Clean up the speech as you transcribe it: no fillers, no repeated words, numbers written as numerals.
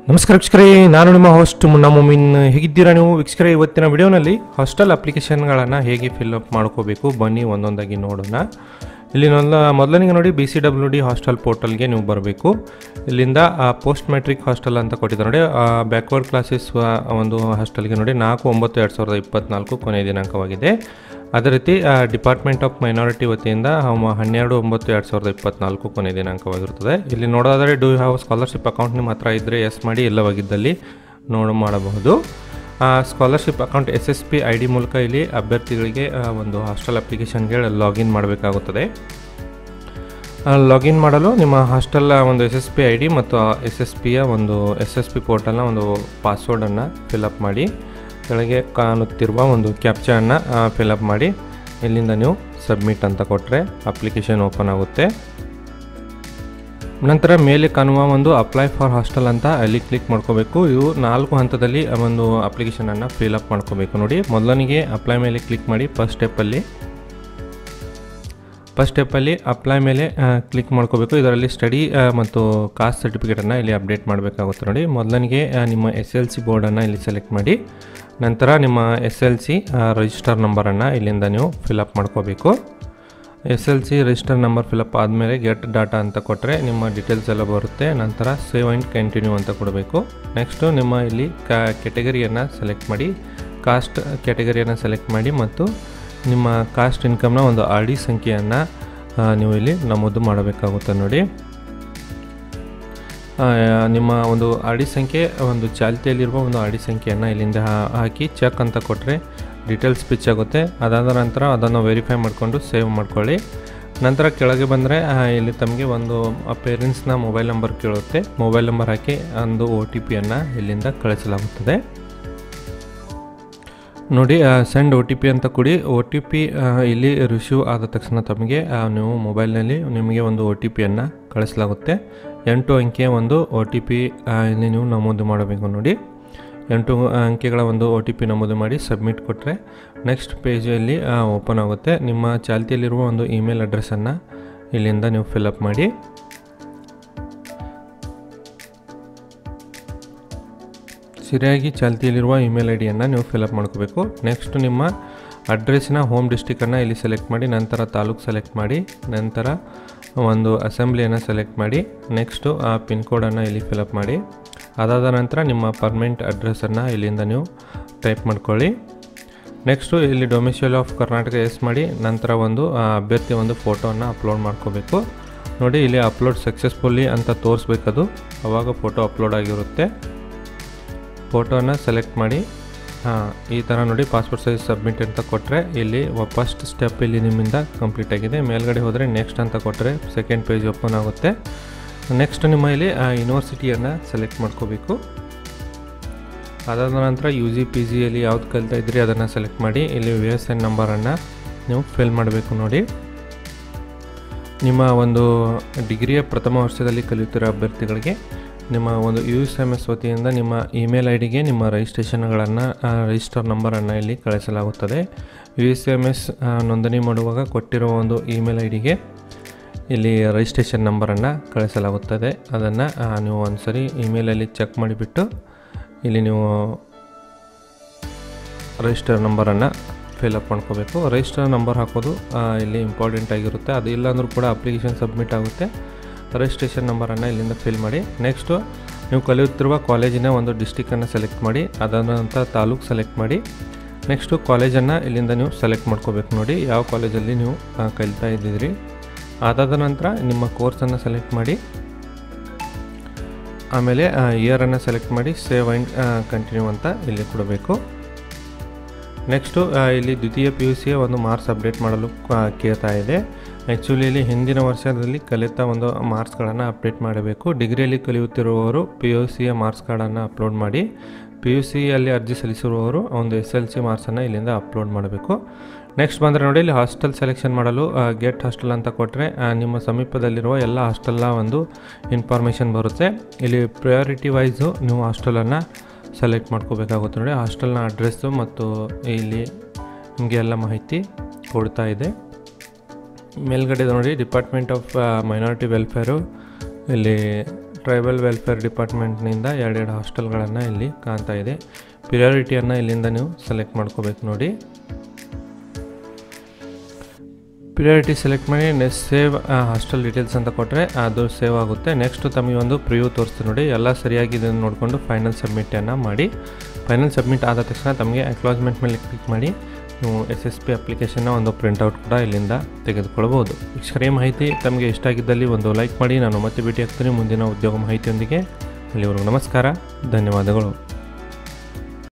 ನಮಸ್ಕಾರ ವೀಕ್ಷಕರೇ, ನಾನು ನಿಮ್ಮ ಹೋಸ್ಟ್ ಮುನ್ನಾ ಮೊಮಿನ್. ಹೇಗಿದ್ದೀರಾ ನೀವು ವೀಕ್ಷಕರೇ? ಇವತ್ತಿನ ವಿಡಿಯೋನಲ್ಲಿ ಹಾಸ್ಟೆಲ್ ಅಪ್ಲಿಕೇಶನ್ಗಳನ್ನು ಹೇಗೆ ಫಿಲ್ಅಪ್ ಮಾಡ್ಕೋಬೇಕು ಬನ್ನಿ ಒಂದೊಂದಾಗಿ ನೋಡೋಣ. ಇಲ್ಲಿ ಮೊದಲನಿಗೆ ನೋಡಿ BCWD ಹಾಸ್ಟೆಲ್ ಪೋರ್ಟಲ್ಗೆ ನೀವು ಬರಬೇಕು. ಇಲ್ಲಿಂದ ಪೋಸ್ಟ್ ಮ್ಯಾಟ್ರಿಕ್ ಹಾಸ್ಟೆಲ್ ಅಂತ ಕೊಟ್ಟಿದ್ದಾರೆ ನೋಡಿ. ಬ್ಯಾಕ್ವರ್ಡ್ ಕ್ಲಾಸಸ್ ಒಂದು ಹಾಸ್ಟೆಲ್ಗೆ ನೋಡಿ 4/9/2024 ಕೊನೆಯ ದಿನಾಂಕವಾಗಿದೆ. ಅದೇ ರೀತಿ ಡಿಪಾರ್ಟ್ಮೆಂಟ್ ಆಫ್ ಮೈನಾರಿಟಿ ವತಿಯಿಂದ 12/9/2024 ಕೊನೆಯ ದಿನಾಂಕವಾಗಿರುತ್ತದೆ. ಇಲ್ಲಿ ನೋಡೋದಾದರೆ do you have scholarship account ನಿಮ್ಮ ಹತ್ರ ಇದ್ದರೆ ಎಸ್ ಮಾಡಿ, ಇಲ್ಲವಾಗಿದ್ದಲ್ಲಿ ಮಾಡಬಹುದು. ಸ್ಕಾಲರ್ಶಿಪ್ ಅಕೌಂಟ್ SSP ID ಮೂಲಕ ಇಲ್ಲಿ ಅಭ್ಯರ್ಥಿಗಳಿಗೆ ಒಂದು ಹಾಸ್ಟೆಲ್ ಅಪ್ಲಿಕೇಶನ್ಗೆ ಲಾಗಿನ್ ಮಾಡಬೇಕಾಗುತ್ತದೆ. ಲಾಗಿನ್ ಮಾಡಲು ನಿಮ್ಮ ಹಾಸ್ಟೆಲ್ ಒಂದು SSP ID ಮತ್ತು SSPಯ ಒಂದು SSP ಪೋರ್ಟಲ್ನ ಒಂದು ಪಾಸ್ವರ್ಡನ್ನು ಫಿಲಪ್ ಮಾಡಿ, ಕೆಳಗೆ ಕಾಣುತ್ತಿರುವ ಒಂದು ಕ್ಯಾಪ್ಚಾವನ್ನು ಫಿಲಪ್ ಮಾಡಿ, ಇಲ್ಲಿಂದ ನೀವು ಸಬ್ಮಿಟ್ ಅಂತ ಕೊಟ್ಟರೆ ಅಪ್ಲಿಕೇಶನ್ ಓಪನ್ ಆಗುತ್ತೆ. ನಂತರ ಮೇಲೆ ಕಾಣುವ ಒಂದು ಅಪ್ಲೈ ಫಾರ್ ಹಾಸ್ಟೆಲ್ ಅಂತ ಅಲ್ಲಿ ಕ್ಲಿಕ್ ಮಾಡ್ಕೋಬೇಕು. ಇವು 4 ಹಂತದಲ್ಲಿ ಒಂದು ಅಪ್ಲಿಕೇಶನನ್ನು ಫಿಲಪ್ ಮಾಡ್ಕೋಬೇಕು ನೋಡಿ. ಮೊದಲನಿಗೆ ಅಪ್ಲೈ ಮೇಲೆ ಕ್ಲಿಕ್ ಮಾಡಿ. ಫಸ್ಟ್ ಸ್ಟೆಪ್ಪಲ್ಲಿ ಅಪ್ಲೈ ಮೇಲೆ ಕ್ಲಿಕ್ ಮಾಡ್ಕೋಬೇಕು. ಇದರಲ್ಲಿ ಸ್ಟಡಿ ಮತ್ತು ಕಾಸ್ಟ್ ಸರ್ಟಿಫಿಕೇಟನ್ನು ಇಲ್ಲಿ ಅಪ್ಡೇಟ್ ಮಾಡಬೇಕಾಗುತ್ತೆ ನೋಡಿ. ಮೊದಲನಿಗೆ ನಿಮ್ಮ SLC ಬೋರ್ಡನ್ನು ಇಲ್ಲಿ ಸೆಲೆಕ್ಟ್ ಮಾಡಿ, ನಂತರ ನಿಮ್ಮ SLC ರಿಜಿಸ್ಟರ್ ನಂಬರನ್ನು ಇಲ್ಲಿಂದ ನೀವು ಫಿಲಪ್ ಮಾಡ್ಕೋಬೇಕು. SLC ರಿಜಿಸ್ಟರ್ ನಂಬರ್ ಫಿಲಪ್ ಆದಮೇಲೆ ಗೆಟ್ ಡಾಟಾ ಅಂತ ಕೊಟ್ಟರೆ ನಿಮ್ಮ ಡೀಟೇಲ್ಸ್ ಎಲ್ಲ ಬರುತ್ತೆ. ನಂತರ ಸೇವ್ ಆ್ಯಂಡ್ ಕಂಟಿನ್ಯೂ ಅಂತ ಕೊಡಬೇಕು. ನೆಕ್ಸ್ಟು ನಿಮ್ಮ ಇಲ್ಲಿ ಕ್ಯಾಟಗರಿಯನ್ನು ಸೆಲೆಕ್ಟ್ ಮಾಡಿ, ಕಾಸ್ಟ್ ಕ್ಯಾಟಗರಿಯನ್ನು ಸೆಲೆಕ್ಟ್ ಮಾಡಿ ಮತ್ತು ನಿಮ್ಮ ಕಾಸ್ಟ್ ಇನ್ಕಮ್ನ ಒಂದು RD ಸಂಖ್ಯೆಯನ್ನು ನೀವು ಇಲ್ಲಿ ನಮೂದು ಮಾಡಬೇಕಾಗುತ್ತೆ ನೋಡಿ. ನಿಮ್ಮ ಒಂದು RD ಸಂಖ್ಯೆ ಒಂದು ಚಾಲ್ತಿಯಲ್ಲಿರುವ ಒಂದು RD ಸಂಖ್ಯೆಯನ್ನು ಇಲ್ಲಿಂದ ಹಾಕಿ ಚೆಕ್ ಅಂತ ಕೊಟ್ಟರೆ ಡೀಟೇಲ್ಸ್ ಪಿಚ್ ಆಗುತ್ತೆ. ಅದಾದ ನಂತರ ಅದನ್ನು ವೆರಿಫೈ ಮಾಡಿಕೊಂಡು ಸೇವ್ ಮಾಡ್ಕೊಳ್ಳಿ. ನಂತರ ಕೆಳಗೆ ಬಂದರೆ ಇಲ್ಲಿ ತಮಗೆ ಒಂದು ಪೇರೆಂಟ್ಸ್ನ ಮೊಬೈಲ್ ನಂಬರ್ ಕೇಳುತ್ತೆ. ಮೊಬೈಲ್ ನಂಬರ್ ಹಾಕಿ ಒಂದು OTPಯನ್ನು ಇಲ್ಲಿಂದ ಕಳಿಸಲಾಗುತ್ತದೆ ನೋಡಿ. ಸೆಂಡ್ OTP ಅಂತ ಕೊಡಿ. OTP ಇಲ್ಲಿ ರಿಸೀವ್ ಆದ ತಕ್ಷಣ ತಮಗೆ ನೀವು ಮೊಬೈಲ್ನಲ್ಲಿ ನಿಮಗೆ ಒಂದು OTPಯನ್ನು ಕಳಿಸಲಾಗುತ್ತೆ. 8 ಅಂಕೆಯ ಒಂದು OTP ಇಲ್ಲಿ ನೀವು ನಮೂದು ಮಾಡಬೇಕು ನೋಡಿ. 8 ಅಂಕೆಗಳ ಒಂದು OTP ನಮೂದು ಮಾಡಿ ಸಬ್ಮಿಟ್ ಕೊಟ್ಟರೆ ನೆಕ್ಸ್ಟ್ ಪೇಜಲ್ಲಿ ಓಪನ್ ಆಗುತ್ತೆ. ನಿಮ್ಮ ಚಾಲ್ತಿಯಲ್ಲಿರುವ ಒಂದು ಇಮೇಲ್ ಅಡ್ರೆಸ್ಸನ್ನು ಇಲ್ಲಿಂದ ನೀವು ಫಿಲಪ್ ಮಾಡಿ. ಸರಿಯಾಗಿ ಚಾಲ್ತಿಯಲ್ಲಿರುವ ಇಮೇಲ್ ID-ಯನ್ನು ನೀವು ಫಿಲಪ್ ಮಾಡ್ಕೋಬೇಕು. ನೆಕ್ಸ್ಟ್ ನಿಮ್ಮ ಅಡ್ರೆಸ್ಸಿನ ಹೋಮ್ ಡಿಸ್ಟಿಕನ್ನು ಇಲ್ಲಿ ಸೆಲೆಕ್ಟ್ ಮಾಡಿ, ನಂತರ ತಾಲೂಕು ಸೆಲೆಕ್ಟ್ ಮಾಡಿ, ನಂತರ ಒಂದು ಅಸೆಂಬ್ಲಿಯನ್ನು ಸೆಲೆಕ್ಟ್ ಮಾಡಿ, ನೆಕ್ಸ್ಟು ಆ ಪಿನ್ ಕೋಡನ್ನು ಇಲ್ಲಿ ಫಿಲಪ್ ಮಾಡಿ. ಅದಾದ ನಂತರ ನಿಮ್ಮ ಪರ್ಮನೆಂಟ್ ಅಡ್ರೆಸ್ಸನ್ನು ಇಲ್ಲಿಂದ ನೀವು ಟೈಪ್ ಮಾಡ್ಕೊಳ್ಳಿ. ನೆಕ್ಸ್ಟು ಇಲ್ಲಿ ಡೊಮಿಸೈಲ್ ಆಫ್ ಕರ್ನಾಟಕ ಎಸ್ ಮಾಡಿ, ನಂತರ ಒಂದು ಅಭ್ಯರ್ಥಿ ಒಂದು ಫೋಟೋವನ್ನು ಅಪ್ಲೋಡ್ ಮಾಡ್ಕೋಬೇಕು ನೋಡಿ. ಇಲ್ಲಿ ಅಪ್ಲೋಡ್ ಸಕ್ಸಸ್ಫುಲ್ಲಿ ಅಂತ ತೋರಿಸ್ಬೇಕದು, ಆವಾಗ ಫೋಟೋ ಅಪ್ಲೋಡ್ ಆಗಿರುತ್ತೆ. ಫೋಟೋನ ಸೆಲೆಕ್ಟ್ ಮಾಡಿ ಈ ಥರ ನೋಡಿ. ಪಾಸ್ಪೋರ್ಟ್ ಸೈಜ್ ಸಬ್ಮಿಟ್ ಅಂತ ಕೊಟ್ಟರೆ ಇಲ್ಲಿ ಫಸ್ಟ್ ಸ್ಟೆಪ್ ಇಲ್ಲಿ ನಿಮ್ಮಿಂದ ಕಂಪ್ಲೀಟ್ ಆಗಿದೆ. ಮೇಲ್ಗಡೆ ಹೋದರೆ ನೆಕ್ಸ್ಟ್ ಅಂತ ಕೊಟ್ಟರೆ ಸೆಕೆಂಡ್ ಪೇಜ್ ಓಪನ್ ಆಗುತ್ತೆ. ನೆಕ್ಸ್ಟ್ ನಿಮ್ಮ ಇಲ್ಲಿ ಯೂನಿವರ್ಸಿಟಿಯನ್ನು ಸೆಲೆಕ್ಟ್ ಮಾಡ್ಕೋಬೇಕು. ಅದಾದ ನಂತರ UG PGಯಲ್ಲಿ ಯಾವ್ದು ಕಲಿತಾ ಇದ್ರಿ ಅದನ್ನು ಸೆಲೆಕ್ಟ್ ಮಾಡಿ, ಇಲ್ಲಿ VSN ನಂಬರನ್ನು ನೀವು ಫಿಲ್ ಮಾಡಬೇಕು ನೋಡಿ. ನಿಮ್ಮ ಒಂದು ಡಿಗ್ರಿಯ ಪ್ರಥಮ ವರ್ಷದಲ್ಲಿ ಕಲಿಯುತ್ತಿರೋ ಅಭ್ಯರ್ಥಿಗಳಿಗೆ ನಿಮ್ಮ ಒಂದು USMS ವತಿಯಿಂದ ನಿಮ್ಮ ಇಮೇಲ್ ID-ಗೆ ನಿಮ್ಮ ರಿಜಿಸ್ಟರ್ ನಂಬರನ್ನು ಇಲ್ಲಿ ಕಳಿಸಲಾಗುತ್ತದೆ. USMS ನೋಂದಣಿ ಮಾಡುವಾಗ ಕೊಟ್ಟಿರುವ ಒಂದು ಇಮೇಲ್ ID-ಗೆ ಇಲ್ಲಿ ರಿಜಿಸ್ಟ್ರೇಷನ್ ನಂಬರನ್ನು ಕಳಿಸಲಾಗುತ್ತದೆ. ಅದನ್ನು ನೀವು ಒಂದು ಸರಿ ಇಮೇಲಲ್ಲಿ ಚೆಕ್ ಮಾಡಿಬಿಟ್ಟು ಇಲ್ಲಿ ನೀವು ರಿಜಿಸ್ಟರ್ ನಂಬರನ್ನು ಫಿಲಪ್ ಮಾಡ್ಕೋಬೇಕು. ರಿಜಿಸ್ಟರ್ ನಂಬರ್ ಹಾಕೋದು ಇಲ್ಲಿ ಇಂಪಾರ್ಟೆಂಟ್ ಆಗಿರುತ್ತೆ. ಅದು ಇಲ್ಲಾಂದ್ರೂ ಕೂಡ ಅಪ್ಲಿಕೇಶನ್ ಸಬ್ಮಿಟ್ ಆಗುತ್ತೆ. ರಿಜಿಸ್ಟ್ರೇಷನ್ ನಂಬರನ್ನು ಇಲ್ಲಿಂದ ಫಿಲ್ ಮಾಡಿ. ನೆಕ್ಸ್ಟು ನೀವು ಕಲಿಯುತ್ತಿರುವ ಕಾಲೇಜಿನ ಒಂದು ಡಿಸ್ಟಿಕನ್ನು ಸೆಲೆಕ್ಟ್ ಮಾಡಿ, ಅದಾದ ನಂತರ ತಾಲೂಕು ಸೆಲೆಕ್ಟ್ ಮಾಡಿ, ನೆಕ್ಸ್ಟು ಕಾಲೇಜನ್ನು ಇಲ್ಲಿಂದ ನೀವು ಸೆಲೆಕ್ಟ್ ಮಾಡ್ಕೋಬೇಕು ನೋಡಿ, ಯಾವ ಕಾಲೇಜಲ್ಲಿ ನೀವು ಕಲಿತಾ ಇದ್ದಿದ್ರಿ. ಅದಾದ ನಂತರ ನಿಮ್ಮ ಕೋರ್ಸನ್ನು ಸೆಲೆಕ್ಟ್ ಮಾಡಿ, ಆಮೇಲೆ ಇಯರನ್ನು ಸೆಲೆಕ್ಟ್ ಮಾಡಿ ಸೇವ್ ಆ್ಯಂಡ್ ಕಂಟಿನ್ಯೂ ಅಂತ ಇಲ್ಲಿ ಕೊಡಬೇಕು. ನೆಕ್ಸ್ಟು ಇಲ್ಲಿ ದ್ವಿತೀಯ PUCಯ ಒಂದು ಮಾರ್ಕ್ಸ್ ಅಪ್ಡೇಟ್ ಮಾಡಲು ಕೇಳ್ತಾ ಇದೆ. ಆ್ಯಕ್ಚುಲಿ ಇಲ್ಲಿ ಹಿಂದಿನ ವರ್ಷದಲ್ಲಿ ಕಲಿತ ಒಂದು ಮಾರ್ಕ್ಸ್ಗಳನ್ನು ಅಪ್ಡೇಟ್ ಮಾಡಬೇಕು. ಡಿಗ್ರಿಯಲ್ಲಿ ಕಲಿಯುತ್ತಿರುವವರು PUCಯ ಮಾರ್ಕ್ಸ್ ಕಾರ್ಡನ್ನು ಅಪ್ಲೋಡ್ ಮಾಡಿ, PUCಯಲ್ಲಿ ಅರ್ಜಿ ಸಲ್ಲಿಸಿರುವವರು ಒಂದು SLC ಮಾರ್ಕ್ಸನ್ನು ಇಲ್ಲಿಂದ ಅಪ್ಲೋಡ್ ಮಾಡಬೇಕು. ನೆಕ್ಸ್ಟ್ ಬಂದರೆ ನೋಡಿ, ಇಲ್ಲಿ ಹಾಸ್ಟೆಲ್ ಸೆಲೆಕ್ಷನ್ ಮಾಡಲು ಗೆಟ್ ಹಾಸ್ಟೆಲ್ ಅಂತ ಕೊಟ್ಟರೆ ನಿಮ್ಮ ಸಮೀಪದಲ್ಲಿರುವ ಎಲ್ಲ ಹಾಸ್ಟೆಲ್ನ ಒಂದು ಇನ್ಫಾರ್ಮೇಷನ್ ಬರುತ್ತೆ. ಇಲ್ಲಿ ಪ್ರಯಾರಿಟಿ ವೈಸು ನೀವು ಹಾಸ್ಟೆಲನ್ನು ಸೆಲೆಕ್ಟ್ ಮಾಡ್ಕೋಬೇಕಾಗುತ್ತೆ ನೋಡಿ. ಹಾಸ್ಟೆಲ್ನ ಅಡ್ರೆಸ್ಸು ಮತ್ತು ಇಲ್ಲಿ ನಿಮಗೆ ಎಲ್ಲ ಮಾಹಿತಿ ಕೊಡ್ತಾ ಇದೆ. ಮೇಲ್ಗಡೆ ನೋಡಿ ಡಿಪಾರ್ಟ್ಮೆಂಟ್ ಆಫ್ ಮೈನಾರಿಟಿ ವೆಲ್ಫೇರು ಇಲ್ಲಿ ಟ್ರೈಬಲ್ ವೆಲ್ಫೇರ್ ಡಿಪಾರ್ಟ್ಮೆಂಟ್ನಿಂದ 2 ಹಾಸ್ಟೆಲ್ಗಳನ್ನು ಇಲ್ಲಿ ಕಾಣ್ತಾ ಇದೆ. ಪ್ರಿಯಾರಿಟಿಯನ್ನು ಇಲ್ಲಿಂದ ನೀವು ಸೆಲೆಕ್ಟ್ ಮಾಡ್ಕೋಬೇಕು ನೋಡಿ. ಪ್ರಿಯಾರಿಟಿ ಸೆಲೆಕ್ಟ್ ಮಾಡಿ ನೆಕ್ಸ್ಟ್ ಸೇವ್ ಹಾಸ್ಟೆಲ್ ಡೀಟೇಲ್ಸ್ ಅಂತ ಕೊಟ್ಟರೆ ಅದು ಸೇವ್ ಆಗುತ್ತೆ. ನೆಕ್ಸ್ಟ್ ತಮಗೆ ಒಂದು ಪ್ರಿವ್ಯೂ ತೋರಿಸ್ತೀನಿ ನೋಡಿ. ಎಲ್ಲ ಸರಿಯಾಗಿದೆ ನೋಡಿಕೊಂಡು ಫೈನಲ್ ಸಬ್ಮಿಟನ್ನು ಮಾಡಿ. ಫೈನಲ್ ಸಬ್ಮಿಟ್ ಆದ ತಕ್ಷಣ ತಮಗೆ ಅಕ್ನಾಲೆಜ್ಮೆಂಟ್ ಮೇಲೆ ಕ್ಲಿಕ್ ಮಾಡಿ ನೀವು SSP ಅಪ್ಲಿಕೇಶನ್ನ ಒಂದು ಪ್ರಿಂಟೌಟ್ ಕೂಡ ಇಲ್ಲಿಂದ ತೆಗೆದುಕೊಳ್ಳಬಹುದು. ಈ ಮಾಹಿತಿ ತಮಗೆ ಇಷ್ಟ ಆಗಿದ್ದಲ್ಲಿ ಒಂದು ಲೈಕ್ ಮಾಡಿ. ನಾನು ಮತ್ತೆ ಭೇಟಿ ಆಗ್ತೀನಿ ಮುಂದಿನ ಉದ್ಯೋಗ ಮಾಹಿತಿಯೊಂದಿಗೆ. ಅಲ್ಲಿವರೆಗೂ ನಮಸ್ಕಾರ, ಧನ್ಯವಾದಗಳು.